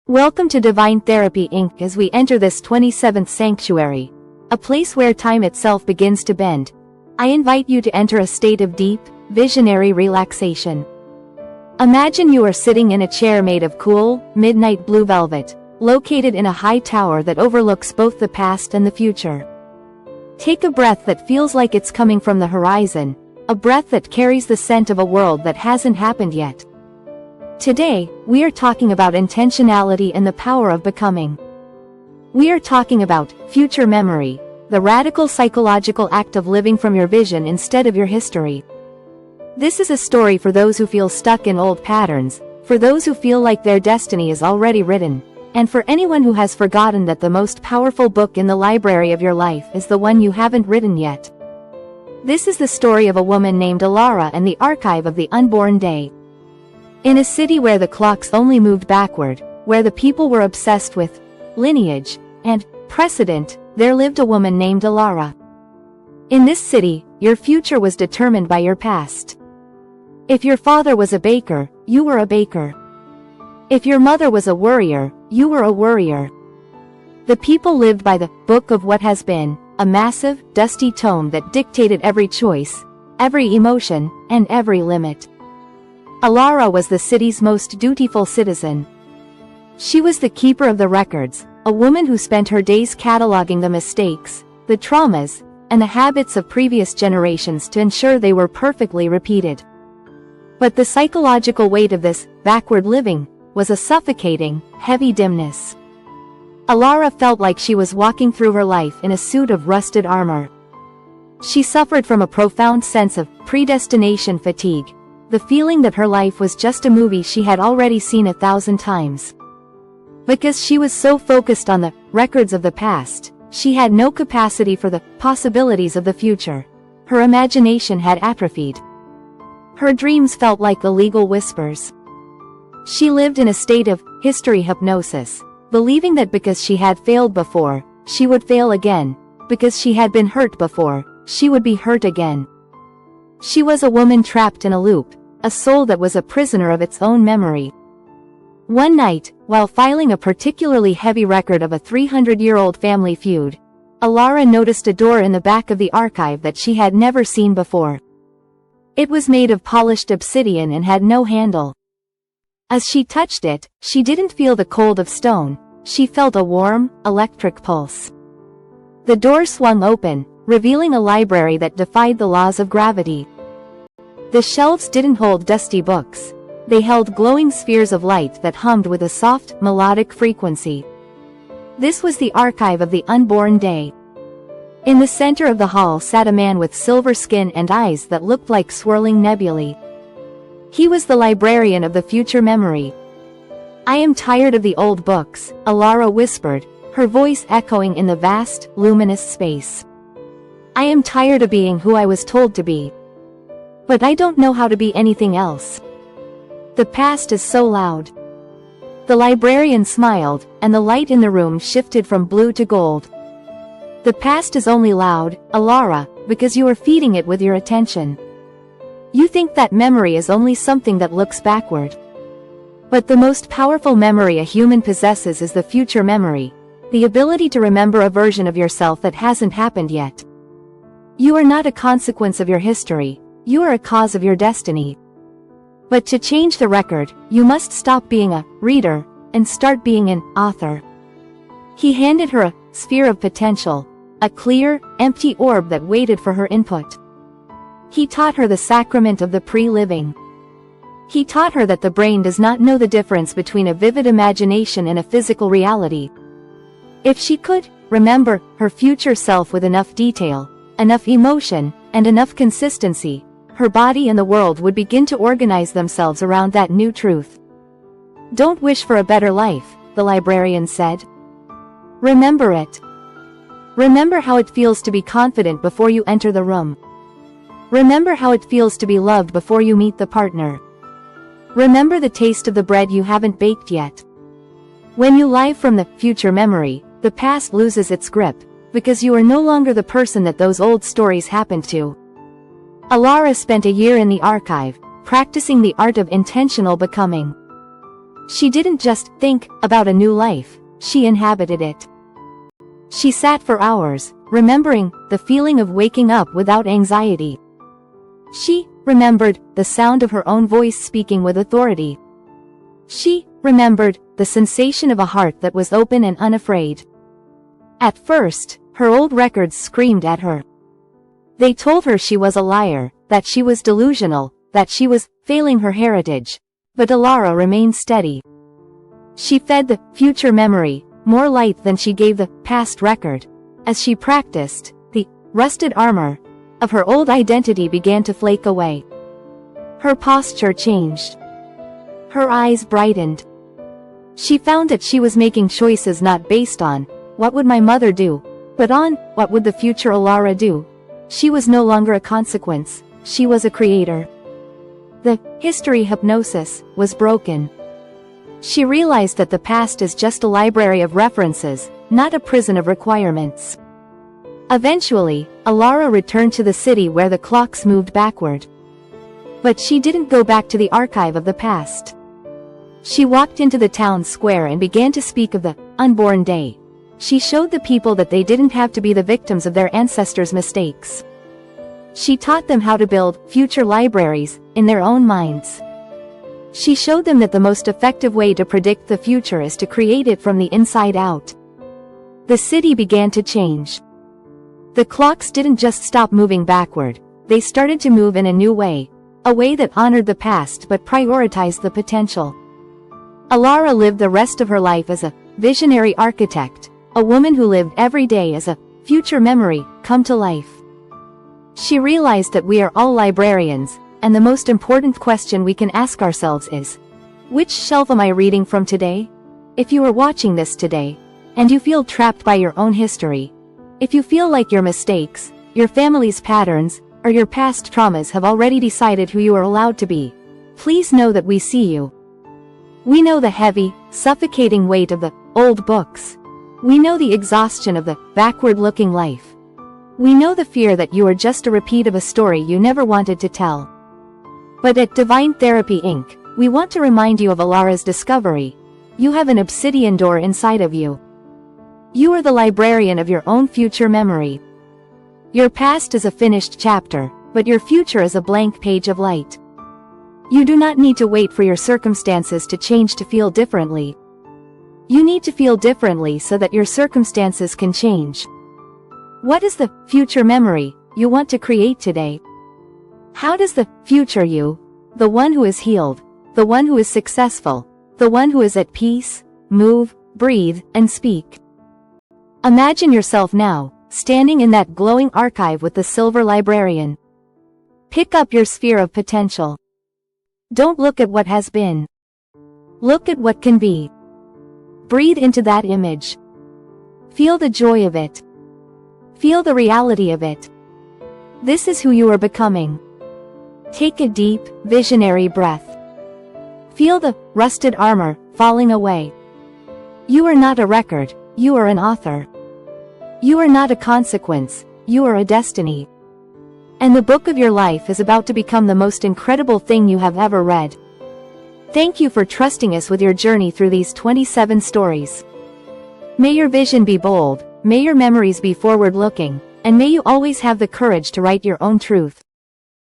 Welcome to Divine Therapy Inc. as we enter this 27th sanctuary, a place where time itself begins to bend. I invite you to enter a state of deep, visionary relaxation. Imagine you are sitting in a chair made of cool, midnight blue velvet, located in a high tower that overlooks both the past and the future. Take a breath that feels like it's coming from the horizon, a breath that carries the scent of a world that hasn't happened yet. Today, we are talking about intentionality and the power of becoming. We are talking about future memory, the radical psychological act of living from your vision instead of your history. This is a story for those who feel stuck in old patterns, for those who feel like their destiny is already written, and for anyone who has forgotten that the most powerful book in the library of your life is the one you haven't written yet. This is the story of a woman named Alara and the archive of the unborn day. In a city where the clocks only moved backward, where the people were obsessed with lineage and precedent, there lived a woman named Alara. In this city, your future was determined by your past. If your father was a baker, you were a baker. If your mother was a worrier, you were a worrier. The people lived by the book of what has been, a massive, dusty tome that dictated every choice, every emotion, and every limit. Alara was the city's most dutiful citizen. She was the keeper of the records, a woman who spent her days cataloging the mistakes, the traumas, and the habits of previous generations to ensure they were perfectly repeated. But the psychological weight of this backward living was a suffocating, heavy dimness. Alara felt like she was walking through her life in a suit of rusted armor. She suffered from a profound sense of predestination fatigue, the feeling that her life was just a movie she had already seen 1,000 times. Because she was so focused on the records of the past, she had no capacity for the possibilities of the future. Her imagination had atrophied. Her dreams felt like illegal whispers. She lived in a state of history hypnosis, believing that because she had failed before, she would fail again, because she had been hurt before, she would be hurt again. She was a woman trapped in a loop, a soul that was a prisoner of its own memory. One night, while filing a particularly heavy record of a 300-year-old family feud, Alara noticed a door in the back of the archive that she had never seen before. It was made of polished obsidian and had no handle. As she touched it, she didn't feel the cold of stone, she felt a warm, electric pulse. The door swung open, revealing a library that defied the laws of gravity. The shelves didn't hold dusty books. They held glowing spheres of light that hummed with a soft, melodic frequency. This was the archive of the unborn day. In the center of the hall sat a man with silver skin and eyes that looked like swirling nebulae. He was the librarian of the future memory. "I am tired of the old books," Alara whispered, her voice echoing in the vast, luminous space. "I am tired of being who I was told to be. But I don't know how to be anything else. The past is so loud." The librarian smiled, and the light in the room shifted from blue to gold. "The past is only loud, Alara, because you are feeding it with your attention. You think that memory is only something that looks backward. But the most powerful memory a human possesses is the future memory, the ability to remember a version of yourself that hasn't happened yet. You are not a consequence of your history, you are a cause of your destiny. But to change the record, you must stop being a reader and start being an author." He handed her a sphere of potential, a clear, empty orb that waited for her input. He taught her the sacrament of the pre-living. He taught her that the brain does not know the difference between a vivid imagination and a physical reality. If she could remember her future self with enough detail, enough emotion, and enough consistency, her body and the world would begin to organize themselves around that new truth. "Don't wish for a better life," the librarian said. "Remember it. Remember how it feels to be confident before you enter the room. Remember how it feels to be loved before you meet the partner. Remember the taste of the bread you haven't baked yet." When you live from the future memory, the past loses its grip, because you are no longer the person that those old stories happened to. Alara spent a year in the archive, practicing the art of intentional becoming. She didn't just think about a new life, she inhabited it. She sat for hours, remembering the feeling of waking up without anxiety. She remembered the sound of her own voice speaking with authority. She remembered the sensation of a heart that was open and unafraid. At first, her old records screamed at her. They told her she was a liar, that she was delusional, that she was failing her heritage. But Alara remained steady. She fed the future memory more light than she gave the past record. As she practiced, the rusted armor of her old identity began to flake away. Her posture changed. Her eyes brightened. She found that she was making choices not based on, what would my mother do, but on, what would the future Alara do? She was no longer a consequence, she was a creator. The history hypnosis was broken. She realized that the past is just a library of references, not a prison of requirements. Eventually, Alara returned to the city where the clocks moved backward. But she didn't go back to the archive of the past. She walked into the town square and began to speak of the unborn day. She showed the people that they didn't have to be the victims of their ancestors' mistakes. She taught them how to build future libraries in their own minds. She showed them that the most effective way to predict the future is to create it from the inside out. The city began to change. The clocks didn't just stop moving backward, they started to move in a new way, a way that honored the past but prioritized the potential. Alara lived the rest of her life as a visionary architect, a woman who lived every day as a future memory come to life. She realized that we are all librarians, and the most important question we can ask ourselves is, which shelf am I reading from today? If you are watching this today, and you feel trapped by your own history, if you feel like your mistakes, your family's patterns, or your past traumas have already decided who you are allowed to be, please know that we see you. We know the heavy, suffocating weight of the old books. We know the exhaustion of the backward-looking life. We know the fear that you are just a repeat of a story you never wanted to tell. But at Divine Therapy Inc., we want to remind you of Alara's discovery. You have an obsidian door inside of you. You are the librarian of your own future memory. Your past is a finished chapter, but your future is a blank page of light. You do not need to wait for your circumstances to change to feel differently. You need to feel differently so that your circumstances can change. What is the future memory you want to create today? How does the future you, the one who is healed, the one who is successful, the one who is at peace, move, breathe, and speak? Imagine yourself now, standing in that glowing archive with the silver librarian. Pick up your sphere of potential. Don't look at what has been. Look at what can be. Breathe into that image. Feel the joy of it. Feel the reality of it. This is who you are becoming. Take a deep, visionary breath. Feel the rusted armor falling away. You are not a record, you are an author. You are not a consequence, you are a destiny. And the book of your life is about to become the most incredible thing you have ever read. Thank you for trusting us with your journey through these 27 stories. May your vision be bold, may your memories be forward-looking, and may you always have the courage to write your own truth.